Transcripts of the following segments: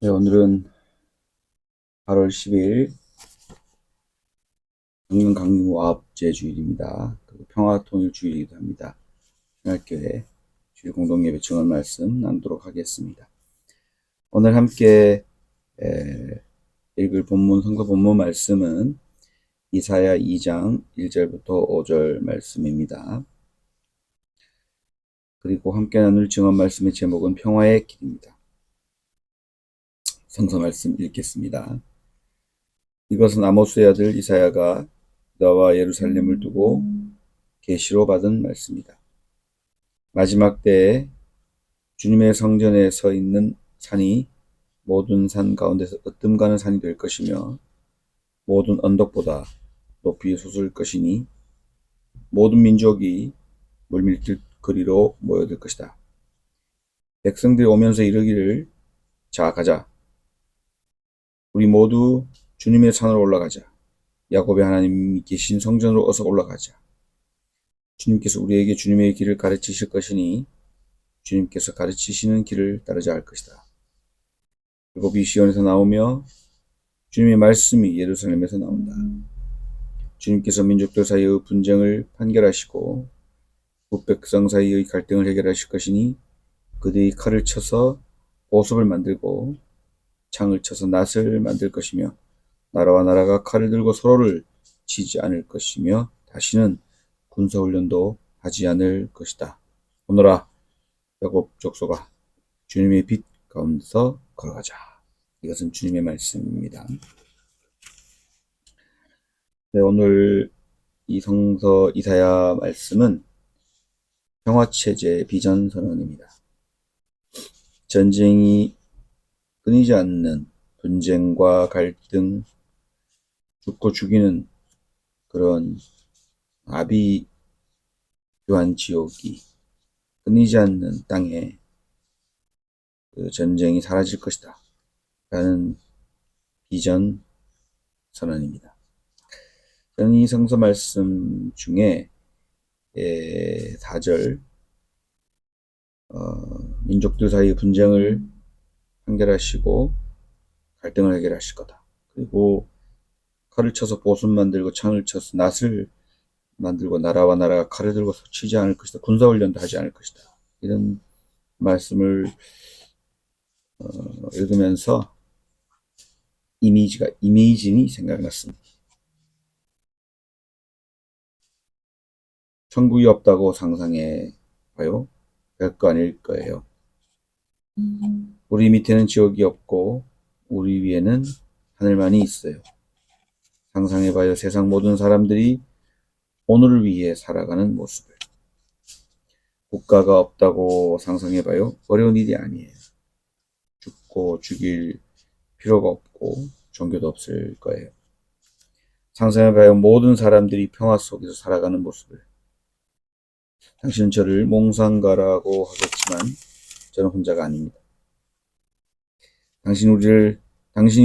네, 오늘은 8월 10일 강릉강림와합제주일입니다. 그리고 평화통일주일이기도 합니다. 평화교회 주일 공동예배 증언 말씀 나누도록 하겠습니다. 오늘 함께 읽을 성서 본문 말씀은 이사야 2장 1절부터 5절 말씀입니다. 그리고 함께 나눌 증언 말씀의 제목은 평화의 길입니다. 성서 말씀 읽겠습니다. 이것은 아모스의 아들 이사야가 유다와 예루살렘을 두고 계시로 받은 말씀이다. 마지막 때에 주님의 성전에 서 있는 산이 모든 산 가운데서 으뜸가는 산이 될 것이며 모든 언덕보다 높이 솟을 것이니 모든 민족이 물밀길 거리로 모여들 것이다. 백성들이 오면서 이르기를 자 가자. 우리 모두 주님의 산으로 올라가자. 야곱의 하나님이 계신 성전으로 어서 올라가자. 주님께서 우리에게 주님의 길을 가르치실 것이니 주님께서 가르치시는 길을 따르자 할 것이다. 율법이 시온에서 나오며 주님의 말씀이 예루살렘에서 나온다. 주님께서 민족들 사이의 분쟁을 판결하시고 북백성 사이의 갈등을 해결하실 것이니 그들이 칼을 쳐서 보습을 만들고 창을 쳐서 낫을 만들 것이며 나라와 나라가 칼을 들고 서로를 치지 않을 것이며 다시는 군사훈련도 하지 않을 것이다. 오너라 야곱 족속아 주님의 빛 가운데서 걸어가자. 이것은 주님의 말씀입니다. 네, 오늘 이 성서 이사야 말씀은 평화체제 비전 선언입니다. 전쟁이 끊이지 않는 분쟁과 갈등, 죽고 죽이는 그런 아비규환 지옥이 끊이지 않는 땅에 그 전쟁이 사라질 것이다 라는 비전 선언입니다. 저는 이 성서 말씀 중에 4절 민족들 사이의 분쟁을 판결하시고 갈등을 해결하실 거다. 그리고 칼을 쳐서 보습 만들고 창을 쳐서 낫을 만들고 나라와 나라가 칼을 들고 치지 않을 것이다. 군사훈련도 하지 않을 것이다. 이런 말씀을 읽으면서 이미진이 생각났습니다. 천국이 없다고 상상해 봐요. 별거 아닐 거예요. 우리 밑에는 지옥이 없고 우리 위에는 하늘만이 있어요. 상상해 봐요. 세상 모든 사람들이 오늘을 위해 살아가는 모습을. 국가가 없다고 상상해 봐요. 어려운 일이 아니에요. 죽고 죽일 필요가 없고 종교도 없을 거예요. 상상해 봐요. 모든 사람들이 평화 속에서 살아가는 모습을. 당신은 저를 몽상가라고 하겠지만 저는 혼자가 아닙니다. 당신이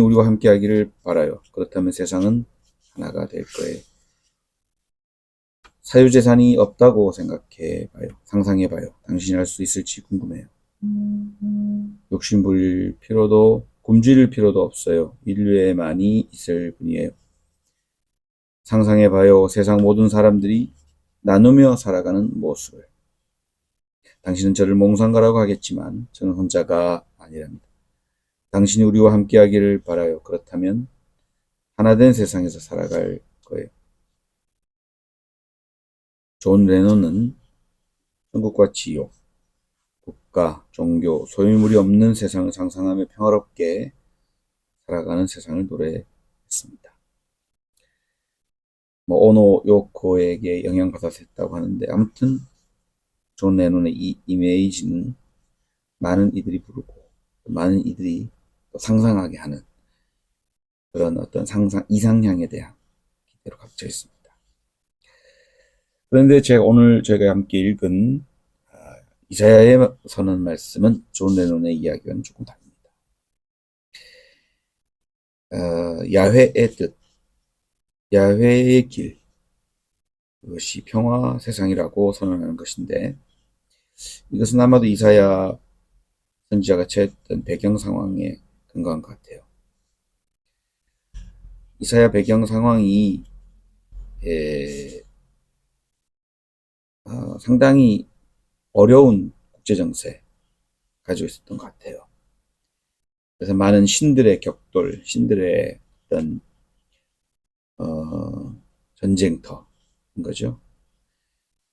우리와 함께 하기를 바라요. 그렇다면 세상은 하나가 될 거예요. 사유재산이 없다고 생각해 봐요. 상상해 봐요. 당신이 할 수 있을지 궁금해요. 욕심 부릴 필요도 굶주릴 필요도 없어요. 인류에만이 있을 뿐이에요. 상상해 봐요. 세상 모든 사람들이 나누며 살아가는 모습을. 당신은 저를 몽상가라고 하겠지만 저는 혼자가 아니랍니다. 당신이 우리와 함께 하기를 바라요. 그렇다면 하나된 세상에서 살아갈 거예요. 존 레논은 천국과 지옥, 국가, 종교, 소유물이 없는 세상을 상상하며 평화롭게 살아가는 세상을 노래했습니다. 오노 요코에게 영향받아서 했다고 하는데 아무튼 존 레논의 이 이미지는 많은 이들이 부르고 많은 이들이 또 상상하게 하는 그런 어떤 이상향에 대한 기대로 갇혀 있습니다. 그런데 오늘 저희가 함께 읽은 이사야의 선언 말씀은 존 레논의 이야기와는 조금 다릅니다. 야훼의 뜻, 야훼의 길, 그것이 평화 세상이라고 선언하는 것인데 이것은 아마도 이사야 선지자가 처했던 배경 상황에 근거한 것 같아요. 이사야 배경 상황이 상당히 어려운 국제정세 가지고 있었던 것 같아요. 그래서 많은 신들의 격돌, 신들의 어떤 전쟁터인 거죠.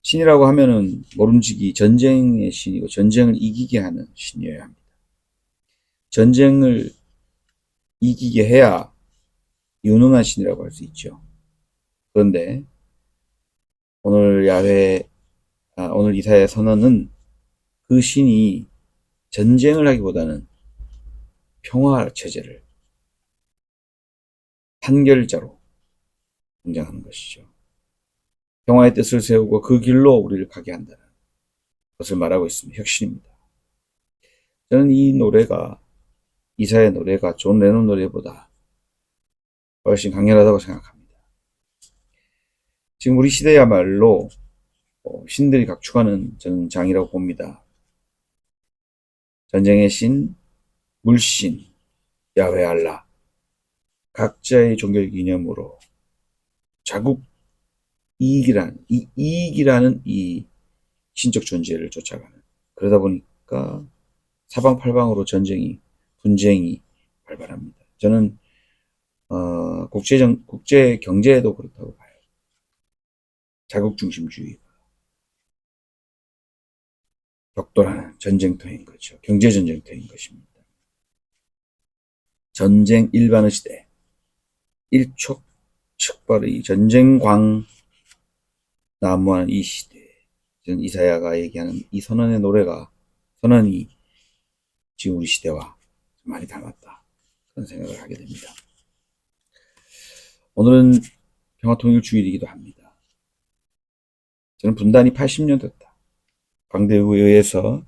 신이라고 하면은 모름지기 전쟁의 신이고 전쟁을 이기게 하는 신이어야 합니다. 전쟁을 이기게 해야 유능한 신이라고 할 수 있죠. 그런데 오늘 오늘 이사야 선언은 그 신이 전쟁을 하기보다는 평화 체제를 판결자로 등장하는 것이죠. 평화의 뜻을 세우고 그 길로 우리를 가게 한다는 것을 말하고 있습니다. 혁신입니다. 저는 이 노래가 이사의 노래가 존 레논 노래보다 훨씬 강렬하다고 생각합니다. 지금 우리 시대야말로 신들이 각축하는 저는 장이라고 봅니다. 전쟁의 신, 물신, 야훼 알라 각자의 종교 기념으로 자국 이익이라는 이 신적 존재를 쫓아가는 그러다 보니까 사방팔방으로 분쟁이 발발합니다. 저는 국제 경제에도 그렇다고 봐요. 자국 중심주의 격돌하는 전쟁터인 거죠. 경제 전쟁터인 것입니다. 전쟁 일반의 시대, 일촉즉발의 전쟁광 난무하는 이 시대, 이사야가 얘기하는 이 선언이 지금 우리 시대와 많이 닮았다. 그런 생각을 하게 됩니다. 오늘은 평화통일주일이기도 합니다. 저는 분단이 80년 됐다. 광대에 의해서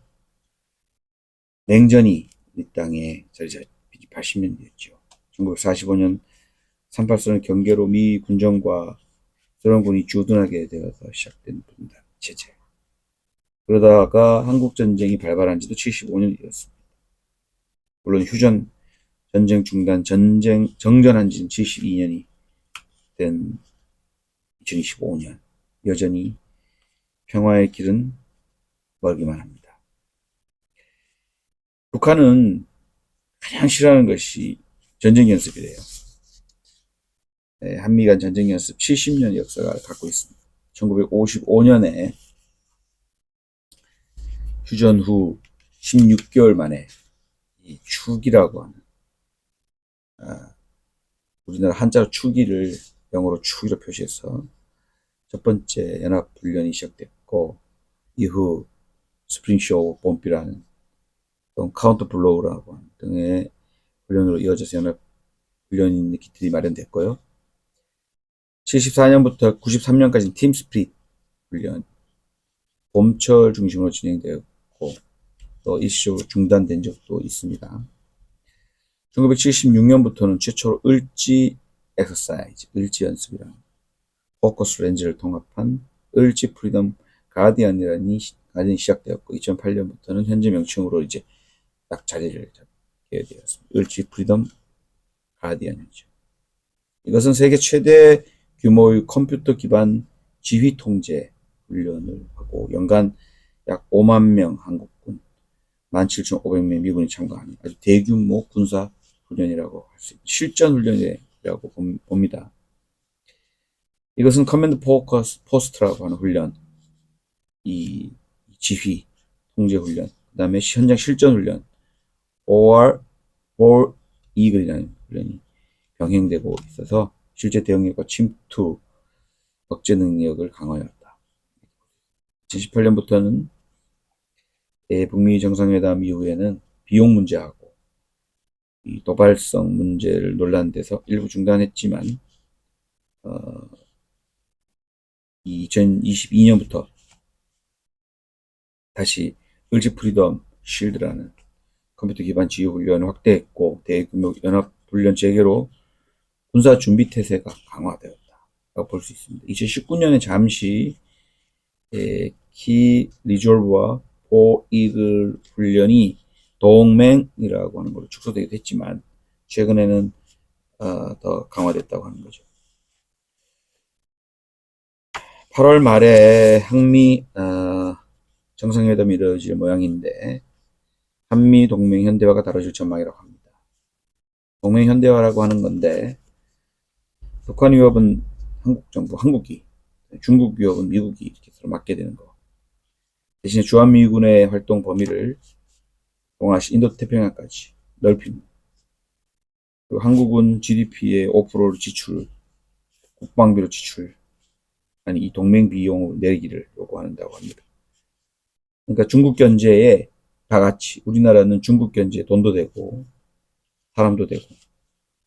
냉전이 이 땅에 자리 잡힌 80년 됐죠. 1945년 38선의 경계로 미 군정과 소련군이 주둔하게 되어서 시작된 분단 체제. 그러다가 한국전쟁이 발발한 지도 75년이 되었습니다. 물론 휴전, 전쟁 중단, 정전한 지는 72년이 된 2025년. 여전히 평화의 길은 멀기만 합니다. 북한은 가장 싫어하는 것이 전쟁연습이래요. 한미 간 전쟁연습 70년 역사가 갖고 있습니다. 1955년에 휴전 후 16개월 만에 이 추기라고 하는 우리나라 한자로 추기를 영어로 추기로 표시해서 첫 번째 연합훈련이 시작됐고 이후 스프링쇼 봄비라는 또 카운터 블로우라고 하는 등의 훈련으로 이어져서 연합훈련인 기틀이 마련됐고요. 74년부터 93년까지 팀 스프릿 훈련 봄철 중심으로 진행되었고 또 일시적으로 중단된 적도 있습니다. 1976년부터는 최초로 을지 엑서사이즈, 을지 연습이라는 포커스 렌즈를 통합한 을지 프리덤 가디언이 시작되었고 2008년부터는 현재 명칭으로 이제 딱 자리를 잡게 되었습니다. 을지 프리덤 가디언이죠. 이것은 세계 최대 규모의 컴퓨터 기반 지휘 통제 훈련을 하고 연간 약 5만 명 한국군, 17,500명 미군이 참가하는 아주 대규모 군사 훈련이라고 할 수 있습니다. 실전 훈련이라고 봅니다. 이것은 커맨드 포스트라고 하는 훈련, 이 지휘, 통제 훈련, 그 다음에 현장 실전 훈련, OR, War Eagle이라는 훈련이 병행되고 있어서 실제 대응력과 침투, 억제 능력을 강화하였다. 2018년부터는 북미 정상회담 이후에는 비용 문제하고 이 도발성 문제를 논란돼서 일부 중단했지만 2022년부터 다시 을지 프리덤 실드라는 컴퓨터 기반 지휘 훈련을 확대했고 대규모 연합 훈련 체계로 군사 준비 태세가 강화되었다라고 볼 수 있습니다. 2019년에 잠시 키 리졸브와 포 이글 훈련이 동맹이라고 하는 걸로 축소되기도 했지만 최근에는 더 강화됐다고 하는 거죠. 8월 말에 한미 정상회담이 이루어질 모양인데 한미 동맹 현대화가 다뤄질 전망이라고 합니다. 동맹 현대화라고 하는 건데 북한 위협은 한국 정부, 한국이, 중국 위협은 미국이 이렇게 서로 맡게 되는 거. 대신에 주한미군의 활동 범위를 동아시 인도태평양까지 넓힙니다. 그리고 한국은 GDP의 5%를 지출, 국방비로 지출, 아니 이 동맹 비용을 내기를 요구한다고 합니다. 그러니까 중국 견제에 다 같이 우리나라는 중국 견제에 돈도 되고 사람도 되고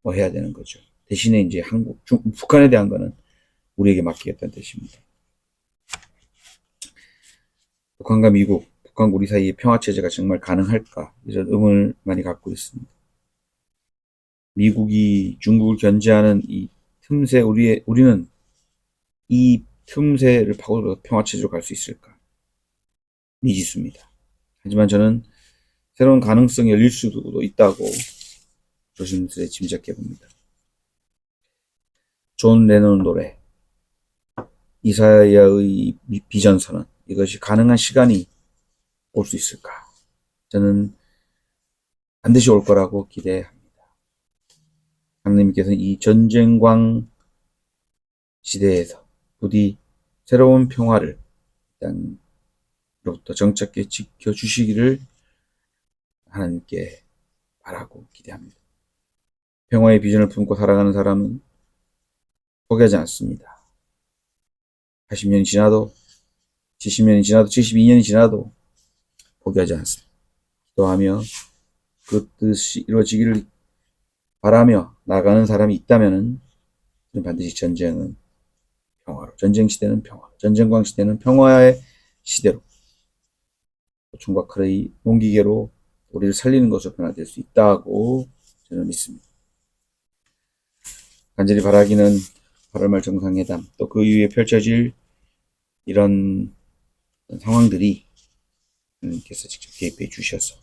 뭐 해야 되는 거죠. 대신에 이제 북한에 대한 거는 우리에게 맡기겠다는 뜻입니다. 북한과 미국, 북한과 우리 사이의 평화체제가 정말 가능할까 이런 의문을 많이 갖고 있습니다. 미국이 중국을 견제하는 이 틈새 우리는 이 틈새를 파고들어서 평화체제로 갈 수 있을까? 미지수입니다. 하지만 저는 새로운 가능성이 열릴 수도 있다고 조심스레 짐작해 봅니다. 존 레논 노래 이사야의 비전선언 이것이 가능한 시간이 올 수 있을까? 저는 반드시 올 거라고 기대합니다. 하나님께서는 이 전쟁광 시대에서 부디 새로운 평화를 땅으로부터 정착해 지켜주시기를 하나님께 바라고 기대합니다. 평화의 비전을 품고 살아가는 사람은 포기하지 않습니다. 80년이 지나도 70년이 지나도 72년이 지나도 포기하지 않습니다. 기도하며 그 뜻이 이루어지기를 바라며 나가는 사람이 있다면 반드시 전쟁은 평화로, 전쟁 시대는 평화로, 전쟁광 시대는 평화의 시대로, 총과 칼의 용기계로 우리를 살리는 것으로 변화될 수 있다고 저는 믿습니다. 간절히 바라기는 8월 말 정상회담 또 그 이후에 펼쳐질 이런 상황들이 하나님께서 직접 개입해 주셔서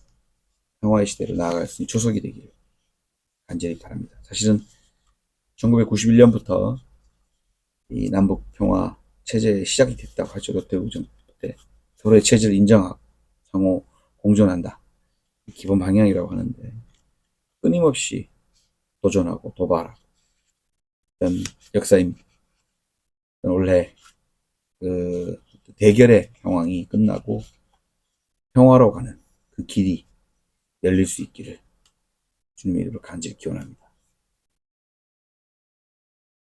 평화의 시대로 나아갈 수 있는 초석이 되기를 간절히 바랍니다. 사실은 1991년부터 이 남북 평화 체제의 시작이 됐다고 하죠. 롯데우정 때 서로의 체제를 인정하고 상호 공존한다. 기본 방향이라고 하는데 끊임없이 도전하고 도발하고 이런 역사입니다. 올해 그 대결의 상황이 끝나고 평화로 가는 그 길이 열릴 수 있기를 주님의 이름으로 간절히 기원합니다.